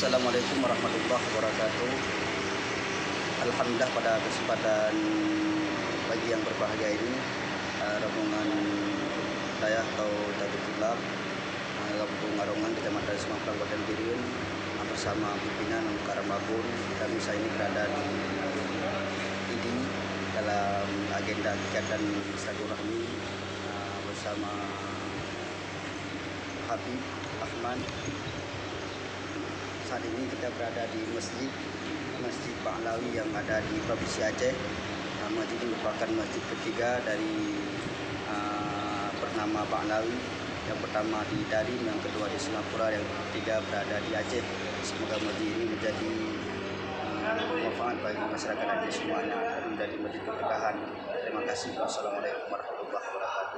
Assalamualaikum warahmatullahi wabarakatuh. Alhamdulillah, pada kesempatan pagi yang berbahagia ini, rombongan saya atau Datuk Tulak Kampung Arongan, Kecamatan Semampang, Kabupaten Biriun, bersama pimpinan Karambabun, kami saat ini berada di IDI dalam agenda kegiatan silaturahmi bersama Habib Ahmad. Saat ini kita berada di Masjid Pahlawi yang ada di Provinsi Aceh. Masjid ini merupakan masjid ketiga dari bernama Pahlawi. Yang pertama di Darim, yang kedua di Singapura, yang ketiga berada di Aceh. Semoga masjid ini menjadi manfaat bagi masyarakat Aceh semuanya dan menjadi masjid keberkahan. Terima kasih. Wassalamualaikum warahmatullahi wabarakatuh.